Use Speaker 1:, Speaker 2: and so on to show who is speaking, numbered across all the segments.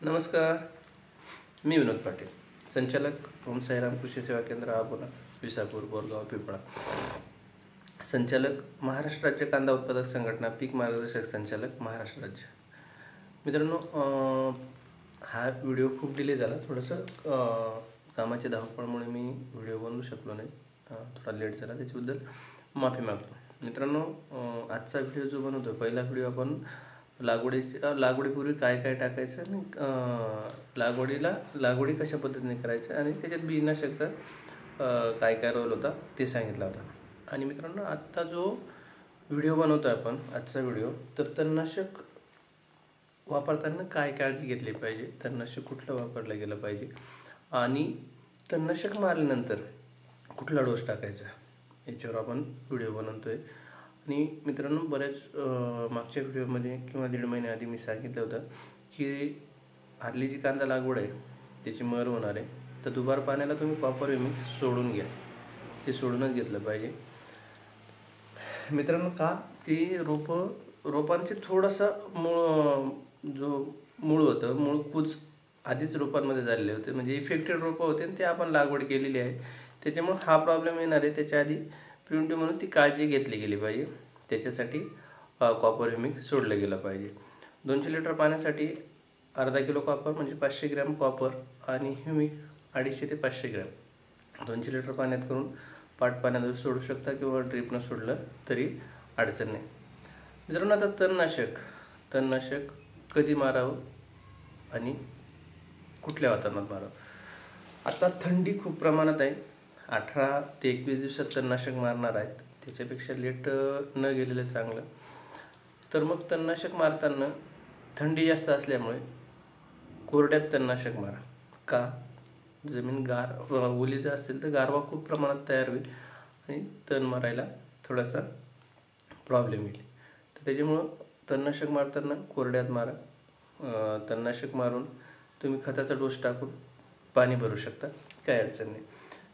Speaker 1: नमस्कार, मी विनोद पाटील, संचालक ओम साईराम कृषी सेवा केंद्र आबोना, विसापूर, बोरगाव, पिंपळा. संचालक महाराष्ट्र राज्य कांदा उत्पादक संघटना, पीक मार्गदर्शक संचालक महाराष्ट्र राज्य. मित्रांनो, हा व्हिडिओ खूप डिले झाला. थोडंसं कामाच्या धावपळीमुळे मी व्हिडिओ बनवू शकलो नाही, थोडा लेट झाला, त्याच्याबद्दल माफी मागतो. मित्रांनो, आजचा व्हिडिओ जो बनवतो, पहिला व्हिडिओ आपण लागवडीपूर्वी काय काय टाकायचं आणि लागवडी कशा पद्धतीने करायचं आणि त्याच्यात बीजनाशकचा काय काय रोल होता ते सांगितला होता. आणि मित्रांनो, आत्ता जो व्हिडिओ बनवतो आपण, आजचा व्हिडिओ, तर तणनाशक वापरताना काय काळजी घेतली पाहिजे, तणनाशक कुठलं वापरलं गेलं पाहिजे आणि तणनाशक मारल्यानंतर कुठला डोस टाकायचा, याच्यावर आपण व्हिडिओ बनवतोय. आणि मित्रांनो, बऱ्याच मागच्या व्हिडिओमध्ये किंवा 1.5 महिन्याआधी मी सांगितलं होतं की हरली जी कांदा लागवड आहे त्याची मर होणार आहे, तर दुबार पाण्याला तुम्ही कॉपर मिक्स सोडून घ्या. ते सोडूनच घेतलं पाहिजे मित्रांनो. का ती रोपांचे थोडासा मूळ होतं, मूळ कूच आधीच रोपांमध्ये झालेले होते, म्हणजे इफेक्टेड रोपं होते आणि ते आपण लागवड केलेली आहे, त्याच्यामुळे हा प्रॉब्लेम येणार आहे. त्याच्या आधी प्रिव्हेंटिव्ह म्हणून ती काळजी घेतली गेली पाहिजे. त्याच्यासाठी कॉपर ह्युमिक सोडलं गेलं पाहिजे. 200 लिटर पाण्यासाठी अर्धा किलो कॉपर म्हणजे 500 ग्रॅम कॉपर आणि ह्युमिक 250 ते 500 ग्रॅम 200 लिटर पाण्यात करून पाट पाण्यात सोडू शकता किंवा ड्रिपनं सोडलं तरी अडचण नाही. मित्रांनो, आता तणनाशक कधी मारावं आणि कुठल्या वातावरणात मारावं. आता थंडी खूप प्रमाणात आहे. 18 ते 21 दिवसात तणनाशक मारणार आहेत, त्याच्यापेक्षा लेट न गेलेलं चांगलं. तर मग तणनाशक मारताना थंडी जास्त असल्यामुळे कोरड्यात तणनाशक मारा. का? जमीन ओली जर असेल तर गारवा खूप प्रमाणात तयार होईल आणि तण मारायला थोडासा प्रॉब्लेम येईल. तर त्याच्यामुळं तणनाशक मारताना कोरड्यात मारा. तणनाशक मारून तुम्ही खताचा डोस टाकून पाणी भरू शकता, काय अडचण नाही.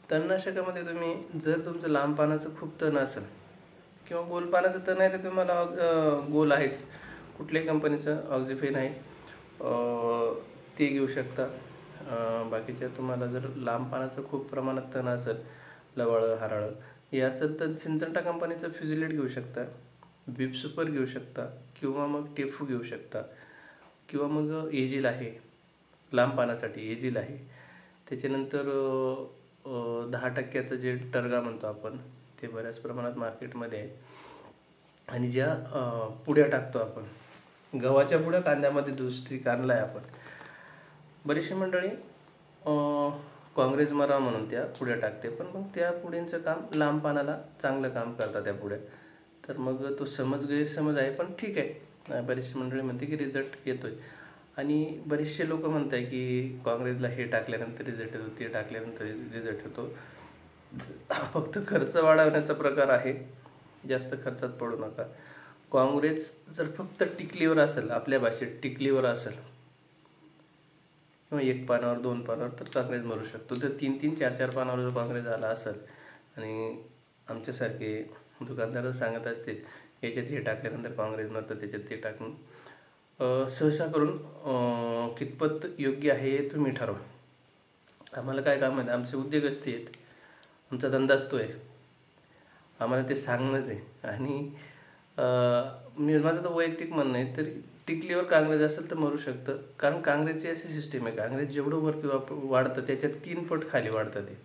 Speaker 1: तणनाशकामध्ये तुम्ही जर तुमचं लांब पानाचं खूप तण असेल किंवा गोल पानाचं तण आहे तर तुम्हाला गोल आहेच, कुठल्याही कंपनीचं ऑक्झिफेन आहे ते घेऊ शकता. बाकीच्या तुम्हाला जर लांब पानाचं खूप प्रमाणात तण असेल, लवळं हराळं हे असेल तर सिंचंटा कंपनीचं फ्युजिलेट घेऊ शकता, बीप सुपर घेऊ शकता किंवा मग टेफू घेऊ शकता किंवा मग एजिल आहे, लांब पानासाठी एजिल आहे. त्याच्यानंतर 10% जे टर्गा म्हणतो आपण, ते बऱ्याच प्रमाणात मार्केटमध्ये आहे. आणि ज्या पुड्या टाकतो आपण, गव्हाच्या पुड्या कांद्यामध्ये दुसरी आणला आहे आपण, बरीचशी मंडळी काँग्रेस मरा म्हणून त्या पुड्या टाकते, पण मग त्या पुड्यांचं काम लांब पानाला चांगलं काम करतात त्या पुड्या. तर मग तो गैरसमज आहे, पण ठीक आहे. बरीचशी मंडळी म्हणते की रिझल्ट येतोय आणि बरेचसे लोक म्हणत आहे की काँग्रेसला हे टाकल्यानंतर रिझल्ट येतो, ते टाकल्यानंतर रिझल्ट येतो. फक्त खर्च वाढवण्याचा प्रकार आहे, जास्त खर्चात पडू नका. काँग्रेस जर फक्त टिकलीवर असेल, आपल्या भाषेत टिकलीवर असेल किंवा 1 पानावर 2 पानावर तर काँग्रेस मरू शकतो. तर 3-3, 4-4 पानावर जर काँग्रेस आला असेल आणि आमच्यासारखे दुकानदार सांगत असतील याच्यात हे टाकल्यानंतर काँग्रेस मरतं, त्याच्यात ते टाकून, सहसा करून कितपत योग्य आहे हे तुम्ही ठरवा. आम्हाला काय काम आहे, आमचे उद्योगच ते आहेत, आमचा धंदाच तो आहे, आम्हाला ते सांगणंच आहे. आणि माझं तर वैयक्तिक म्हणणं आहे, तर टिकलीवर काँग्रेस असेल तर मरू शकतं. कारण काँग्रेसची अशी सिस्टीम आहे, काँग्रेस जेवढं वरती वाढतं त्याच्यात 3 पट खाली वाढतं. ते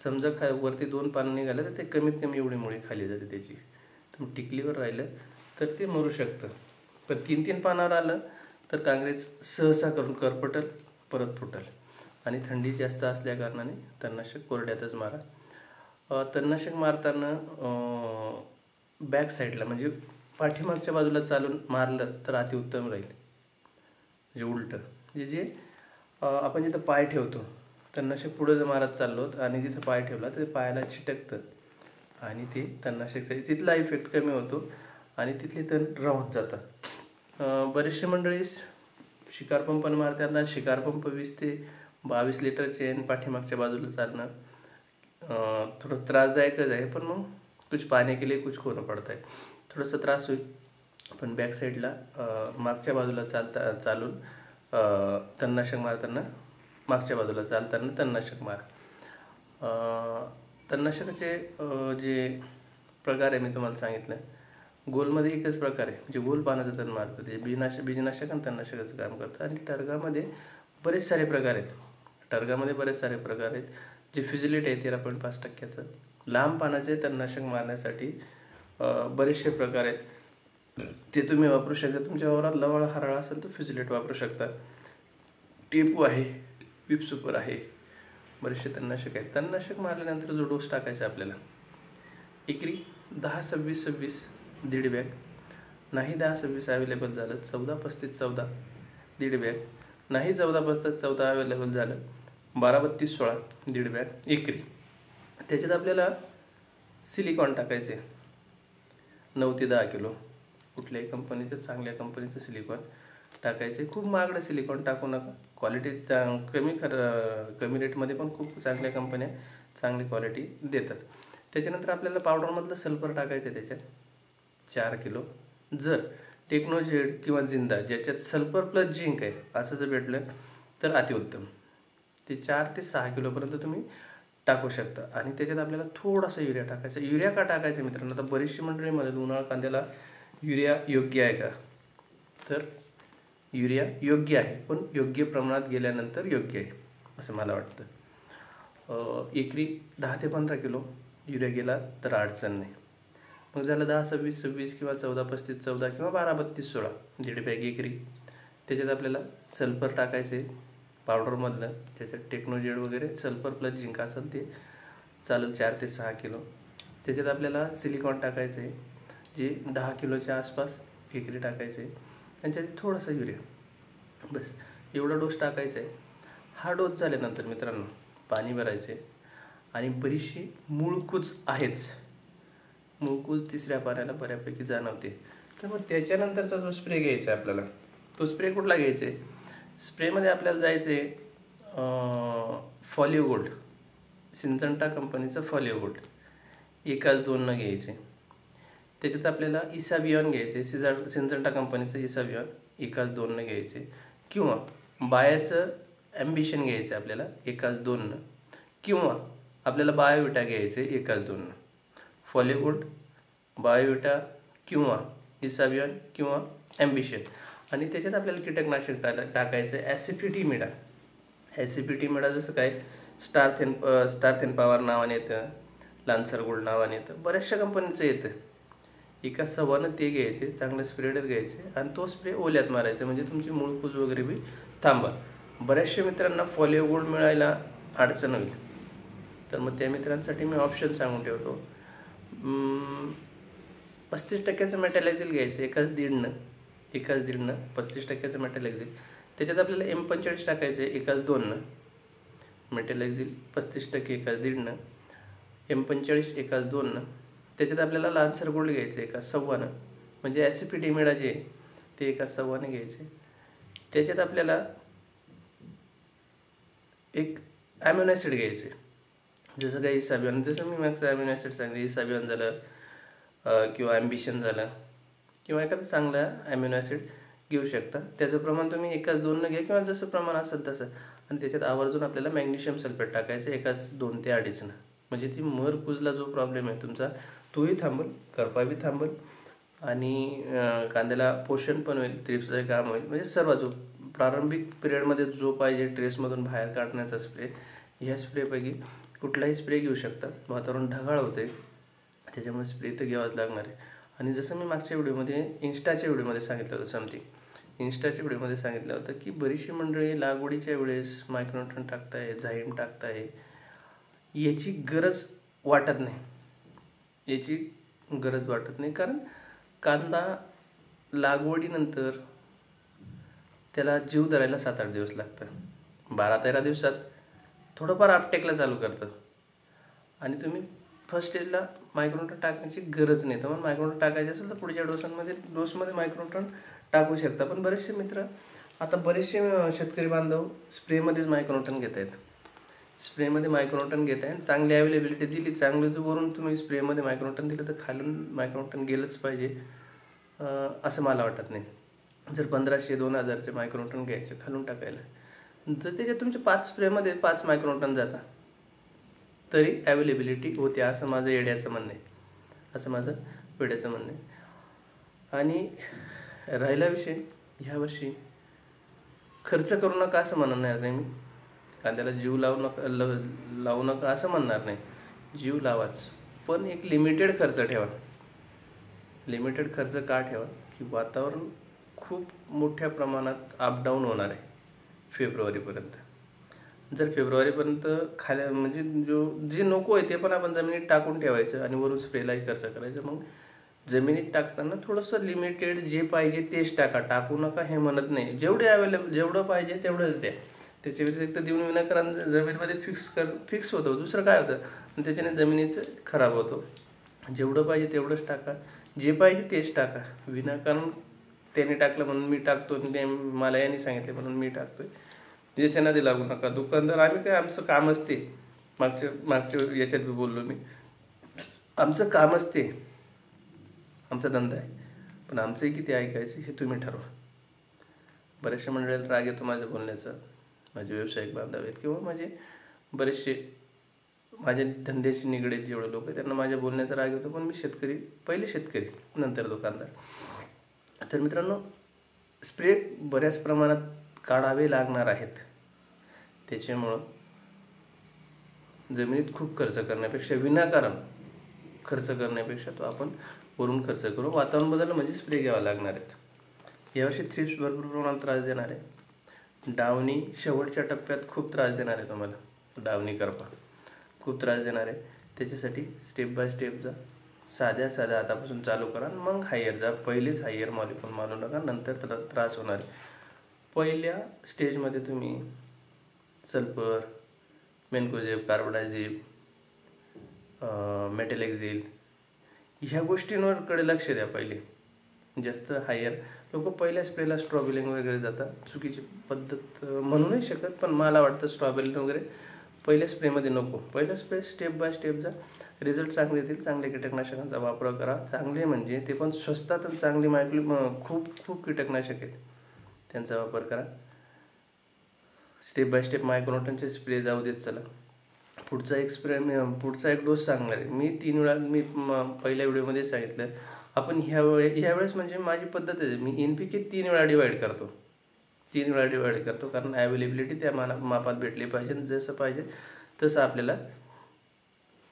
Speaker 1: समजा वरती 2 पानं निघालं तर ते कमीत कमी एवढी मुळी खाली जाते त्याची. तर टिकलीवर राहिलं तर ते मरू शकतं. पण 3-3 पानावर आलं तर काँग्रेस सहसा करून करपटल, परत फुटल. आणि थंडी जास्त असल्या कारणाने तणनाशक कोरड्यातच मारा. तणनाशक मारताना बॅक साईडला म्हणजे पाठीमागच्या बाजूला चालून मारलं तर अतिउत्तम राहील. म्हणजे उलटं, म्हणजे जे आपण जिथं पाय ठेवतो, तणनाशक पुढं जर मारत चाललो आणि जिथं पाय ठेवला तर पायाला चिटकतं आणि ते तणनाशकचा तिथला इफेक्ट कमी होतो आणि तिथले तण राहून जातात. बरेचसे मंडळी शिकार पंपानं मारतात आणि शिकार पंप 20 ते 22 लिटरचे आणि पाठीमागच्या बाजूला चालणं थोडं त्रासदायकच आहे. पण मग कुछ पाने के लिए कुछ खोना पडता है, थोडंसं त्रास होईल. पण बॅक साईडला मागच्या बाजूला चालून तणनाशक मारताना मागच्या बाजूला चालताना तणनाशक मार. तणनाशकाचे जे प्रकार आहे मी तुम्हाला सांगितलं. गोलमध्ये एकच प्रकार आहे, म्हणजे गोल पानाचं तण मारतं ते बीजनाशक आणि तणनाशकाचं काम करतं. आणि टर्गामध्ये बरेच सारे प्रकार आहेत. टर्गामध्ये बरेच सारे प्रकार आहेत. जे फिजिलिट आहे 13.5%. लांब पानाचे तणनाशक मारण्यासाठी बरेचसे प्रकार आहेत, ते तुम्ही वापरू शकता. तुमच्या वावरात लवळ हराळा असेल तर फिजिलिट वापरू शकता. टेपू आहे, विप सुपर आहे, बरेचसे तणनाशक आहेत. तणनाशक मारल्यानंतर जो डोस टाकायचा आपल्याला, एकरी 10-26-26 दीड बॅग. नाही 10-26 अवेलेबल झालं 14-35-14 दीड बॅग. नाही 14-35-14 अवेलेबल झालं 12-32-16 दीड बॅग एकरी. त्याच्यात आपल्याला सिलिकॉन टाकायचे 9 ते 10 किलो. कुठल्याही कंपनीचं, चांगल्या कंपनीचं सिलिकॉन टाकायचे. खूप महागडं सिलिकॉन टाकू नका. क्वालिटी कमी रेटमध्ये पण खूप चांगल्या कंपन्या चांगली क्वालिटी देतात. त्याच्यानंतर आपल्याला पावडरमधलं सल्फर टाकायचं त्याच्यात 4 किलो. जर टेक्नोजेड किंवा जिंदा ज्याच्यात सल्फर प्लस झिंक आहे असं जर भेटलं तर अतिउत्तम. ते 4 ते 6 किलोपर्यंत तुम्ही टाकू शकता. आणि त्याच्यात आपल्याला थोडासा युरिया टाकायचा. युरिया का टाकायचं मित्रांनो, आता बरीचशी मंडळी म्हणत उन्हाळा कांद्याला युरिया योग्य आहे का, तर युरिया योग्य आहे, पण योग्य प्रमाणात गेल्यानंतर योग्य आहे असं मला वाटतं. एकरी 10 ते 15 किलो युरिया गेला तर अडचण नाही. मग झालं 10-26-26 किंवा 14-35-14 किंवा 12-32-16 दीड बॅग एकरी. त्याच्यात आपल्याला सल्फर टाकायचे पावडरमधलं, त्याच्यात टेक्नोजेड वगैरे सल्फर प्लस झिंक असेल ते चालेल 4 ते 6 किलो. त्याच्यात आपल्याला सिलिकॉन टाकायचे जे 10 किलोच्या आसपास एकरी टाकायचे. आणि त्याच्यात थोडासा युरिया, बस एवढा डोस टाकायचा आहे. हा डोस झाल्यानंतर मित्रांनो पाणी भरायचे. आणि बरीचशी मूळकूज आहेच, मूळकूज तिसऱ्या पाण्याला बऱ्यापैकी जाणवते. तर मग त्याच्यानंतरचा जो स्प्रे घ्यायचा आहे आपल्याला, तो स्प्रे कुठला घ्यायचा आहे, स्प्रेमध्ये आपल्याला जायचं आहे फॉलिओ गोल्ड, सिंचंटा कंपनीचं फॉलिओ गोल्ड 1-2 घ्यायचे. त्याच्यात आपल्याला इसाबियॉन घ्यायचे, सिंचंटा कंपनीचं इसाबियॉन 1-2 घ्यायचे. किंवा बायरचं ॲम्बिशन घ्यायचं आपल्याला 1-2, किंवा आपल्याला बायोविटा घ्यायचे 1-2. फॉलिओ गोल्ड, बायोविटा किंवा इसाबियॉन किंवा ॲम्बिशन. आणि त्याच्यात आपल्याला कीटकनाशक टाकायचं आहे ॲसिपिटिमिडा. ॲसिपिटिमिडा जसं काय स्टार पॉवर नावाने येतं, लान्सर गोल्ड नावाने येतं, बऱ्याचशा कंपनीचं येतं. 1-1.25 ते घ्यायचे, चांगलं स्प्रेडर घ्यायचे आणि तो स्प्रे ओल्यात मारायचा, म्हणजे तुमची मूळकूज वगैरे बी थांबा. बऱ्याचशा मित्रांना फॉलिओ गोल्ड मिळायला अडचण होईल, तर मग त्या मित्रांसाठी मी ऑप्शन सांगून ठेवतो. 35% मेटॅलेक्झिल घ्यायचं 1-1.5 35% मेटॅलेक्झिल. त्याच्यात आपल्याला M45 टाकायचे 1-2 मेटॅलेक्झिल 35% 1-1.5 M45 1-2. त्याच्यात आपल्याला लान्सर गोल्ड घ्यायचे 1-1.25, म्हणजे ॲसिपिटिमिडा जे ते 1-1.25 घ्यायचे. त्याच्यात आपल्याला एक ॲमिनो ॲसिड घ्यायचे, जसं काही इसाबियॉन, जसं मी मॅक्स ॲमिनो ॲसिड सांगितलं, इसाबियॉन झालं किंवा ॲम्बिशन झालं किंवा एखादं चांगलं ॲमिनो ॲसिड घेऊ शकता. त्याचं प्रमाण तुम्ही 1-2 घ्या किंवा जसं प्रमाण असेल तसं. आणि त्याच्यात आवर्जून आपल्याला मॅग्नेशियम सल्फेट टाकायचं 1-2 ते 2.5, म्हणजे ती मरकुजला जो प्रॉब्लेम आहे तुमचा तोही थांबल, करपा बी थांबल आणि कांद्याला पोषण पण होईल, थ्रिप्सचं काम होईल. म्हणजे सर्व जो प्रारंभिक पिरियडमध्ये जो पाहिजे ट्रेसमधून बाहेर काढण्याचा स्प्रे, ह्या स्प्रेपैकी कुठलाही स्प्रे घेऊ शकता. वातावरण ढगाळ होते त्याच्यामुळे स्प्रे तर घ्यावाच लागणार आहे. आणि जसं मी मागच्या व्हिडिओमध्ये इंस्टाच्या व्हिडिओमध्ये सांगितलं होतं इंस्टाच्या व्हिडिओमध्ये सांगितलं होतं की बरीचशी मंडळी लागवडीच्या वेळेस मायक्रोन्यूट्रन टाकताय, झाईम टाकताय, याची गरज वाटत नाही. कारण कांदा लागवडीनंतर त्याला जीव धरायला 7-8 दिवस लागतं. 12-13 दिवसात थोडंफार आपटेकला चालू करतं आणि तुम्ही फर्स्ट स्टेजला मायक्रोन्यूट्रन टाकण्याची गरज नाही. तर मग मायक्रोन्यूट्रन टाकायचं असेल तर पुढच्या डोसमध्ये मायक्रोन्यूट्रन टाकू शकता. पण बरेचसे मित्र आता शेतकरी बांधव स्प्रेमध्येच मायक्रोन्यूट्रन घेत आहेत. स्प्रेमध्ये मायक्रोन्यूट्रन घेत आहे, चांगली अवेलेबिलिटी दिली, चांगलं जर वरून तुम्ही स्प्रेमध्ये मायक्रोन्यूट्रन दिलं तर खालून मायक्रोन्यूट्रन गेलंच पाहिजे असं मला वाटत नाही. जर 1500-2000चे मायक्रोन्यूटन घ्यायचे खालून टाकायला, जर त्याच्यात तुमचे 5 स्प्रेमध्ये 5 मायक्रोन्यूटन जातात तरी अवेलेबिलिटी होते, असं माझं येड्याचं म्हणणं आहे, असं माझं वेड्याचं म्हणणं आहे. आणि राहिला विषय ह्या वर्षी खर्च करू नका असं म्हणणार नाही मी, कांद्याला जीव लावू नका असं म्हणणार नाही, जीव लावाच, पण एक लिमिटेड खर्च ठेवा. लिमिटेड खर्च का ठेवा की वातावरण खूप मोठ्या प्रमाणात अपडाऊन होणार आहे फेब्रुवारीपर्यंत. जर फेब्रुवारीपर्यंत म्हणजे जे नको आहे ते पण आपण जमिनीत टाकून ठेवायचं आणि वरून स्प्रेलाही खर्च करायचं. मग जमिनीत टाकताना थोडंसं लिमिटेड, जे पाहिजे तेच टाकू नका हे म्हणत नाही, जेवढं पाहिजे तेवढंच द्या. त्याच्या व्यतिरिक्त देऊन विनाकारण जमिनीमध्ये फिक्स होतं, दुसरं काय होतं, आणि त्याच्याने जमिनीचं खराब होतो. जेवढं पाहिजे तेवढंच टाका, जे पाहिजे तेच टाका. विनाकारण त्याने टाकलं म्हणून मी टाकतो, ते मला याने सांगितले म्हणून मी टाकतोय, त्याच्या नादी लागू नका. दुकानदार आम्ही काय, आमचं काम असते, मागच्या याच्यात बी बोललो मी, आमचं काम असते, आमचा धंदा आहे, पण आमचंही किती ऐकायचं हे तुम्ही ठरवा. बऱ्याचशा मंडळीला राग येतो माझ्या बोलण्याचा, माझे व्यावसायिक बांधव आहेत किंवा माझे बरेचसे माझ्या धंद्याशी निगडीत जेवढे लोक आहेत त्यांना माझ्या बोलण्याचा राग येतो, पण मी पहिले शेतकरी नंतर दुकानदार. तर मित्रांनो, स्प्रे बऱ्याच प्रमाणात काढावे लागणार आहेत, त्याच्यामुळं जमिनीत खूप खर्च करण्यापेक्षा, विनाकारण खर्च करण्यापेक्षा तो आपण वरून खर्च करू. वातावरण बदललं म्हणजे स्प्रे घ्यावा लागणार आहेत. यावर्षी थ्रिप्स भरपूर प्रमाणात त्रास देणार आहे. डावणी शेवटच्या टप्प्यात खूप त्रास देणार आहे तुम्हाला, डावणी करपा खूप त्रास देणार आहे. त्याच्यासाठी स्टेप बाय स्टेप जा, साध्या आतापासून चालू करा, मग हायर जा. पहिलेच हायर मॉलिक्यूल मानू नका, नंतर त्रास होणार आहे. पहिल्या स्टेजमध्ये तुम्ही सल्फर, मेन्कोजेब, कार्बोडायझेब, मेटॅलेक्झिल ह्या गोष्टींकडे लक्ष द्या पहिले. जास्त हायर लोक पहिल्या स्प्रेला स्ट्रॉबेलिंग वगैरे जातात, चुकीची पद्धत म्हणू नाही शकत, पण मला वाटतं स्ट्रॉबेलिंग वगैरे पहिल्या स्प्रेमध्ये नको. पहिला स्प्रे स्टेप बाय स्टेप जा, रिझल्ट चांगले येतील. चांगल्या कीटकनाशकांचा वापर करा, चांगले म्हणजे ते पण स्वस्तात आणि चांगली खूप कीटकनाशक आहेत, त्यांचा वापर करा. स्टेप बाय स्टेप मायक्रोन्यूटनचे स्प्रे जाऊ देत चला. पुढचा एक डोस सांगणार आहे मी 3 वेळा. मी पहिल्या व्हिडिओमध्ये सांगितलं, आपण ह्यावेळेस म्हणजे माझी पद्धत आहे, मी NPK 3 वेळा डिवाईड करतो, कारण अवेलेबिलिटी त्या मापात भेटली पाहिजे, जसं पाहिजे तसं आपल्याला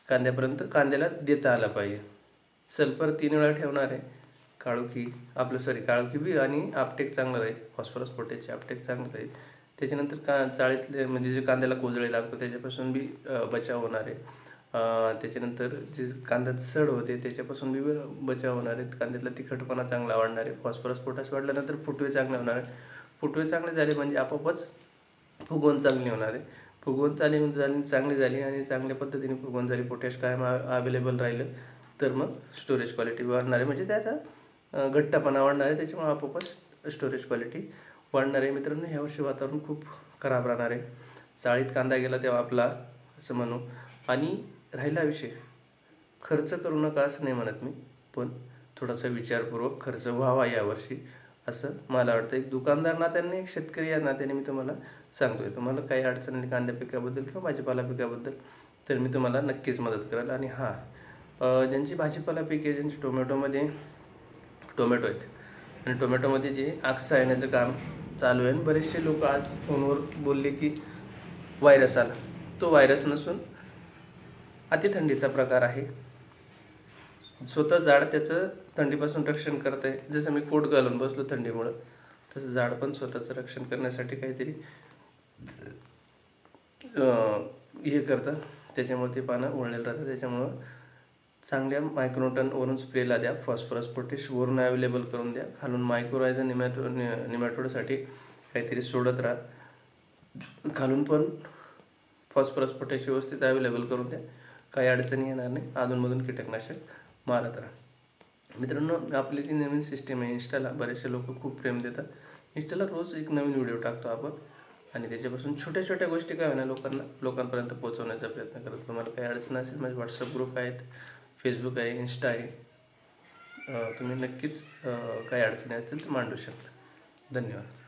Speaker 1: कांद्याला देता आला पाहिजे. सल्फर 3 वेळा ठेवणार आहे, काळोखी बी आणि आपटेक चांगलं राहील, फॉस्फरस पोटॅशचे आपटेक चांगलं राहील. त्याच्यानंतर चाळीतले म्हणजे जे कांद्याला कोजळे लागतो त्याच्यापासून बी बचाव होणार आहे. त्याच्यानंतर जे कांद्यात सड होते त्याच्यापासून बी बचाव होणार आहे. कांद्यातला तिखटपणा चांगला वाढणार आहे. फॉस्फरस पोटॅश वाढल्यानंतर फुटवे चांगले होणार आहे. फुटवे चांगले झाले म्हणजे आपोआपच फुगवण चांगली होणार आहे. फुगवण चांगली झाली आणि चांगल्या पद्धतीने फुगवण झाली, पोटॅश कायम अवेलेबल राहिलं तर मग स्टोरेज क्वालिटी वाढणार आहे, म्हणजे त्याचा घट्टपणा वाढणार आहे, त्याच्यामुळे आपोआपच स्टोरेज क्वालिटी वाढणार आहे. मित्रांनो, ह्यावर्षी वातावरण खूप खराब राहणार आहे. चाळीत कांदा गेला तेव्हा आपला असं म्हणू. आणि राहिला विषय, खर्च करू नका असं नाही म्हणत मी, पण थोडासा विचारपूर्वक खर्च व्हावा यावर्षी असं मला वाटतं. एक दुकानदार नात्याने, एक शेतकरी या नात्याने मी तुम्हाला सांगतोय. तुम्हाला काही अडचणी कांद्या पिकाबद्दल किंवा भाजीपाला पिकाबद्दल तर मी तुम्हाला नक्कीच मदत करेल. आणि ज्यांची भाजीपाला पिके, ज्यांची टोमॅटो आहेत आणि टोमॅटोमध्ये जे आक्सा येण्याचं काम चालू आहे, बरेचसे लोक आज फोनवर बोलले की व्हायरस आला. तो व्हायरस नसून अतिथंडीचा प्रकार आहे. स्वतः झाड त्याचं थंडीपासून रक्षण करत आहे. जसं मी कोट घालून बसलो थंडीमुळं, तसं झाड पण स्वतःचं रक्षण करण्यासाठी काहीतरी हे करतं, त्याच्यामुळे ते पानं ओळलेलं राहतं. त्याच्यामुळं चांगल्या मायक्रोन्यूटन वरून स्प्रेला द्या, फॉस्फरस पोटॅश वरून अवेलेबल करून द्या, खालून मायक्रोरायझा निमॅटोडसाठी काहीतरी सोडत राहा, खालून पण फॉस्फरस पोटॅश व्यवस्थित अवेलेबल करून द्या. काही अडचणी येणार नाही. अधूनमधून कीटकनाशक मारत राहा. मित्रांनो, आपली जी नवीन सिस्टीम आहे इंस्टाला, बरेचसे लोक खूप प्रेम देतात. इंस्टाला रोज एक नवीन व्हिडिओ टाकतो आपण आणि त्याच्यापासून छोट्या गोष्टी काय होणार लोकांपर्यंत पोहोचवण्याचा प्रयत्न करतो. तुम्हाला काही अडचण असेल, माझे व्हॉट्सअप ग्रुप आहेत, फेसबुक आहे, इंस्टा आहे, तुम्ही नक्कीच काही अडचणी असतील तर मांडू शकता. धन्यवाद.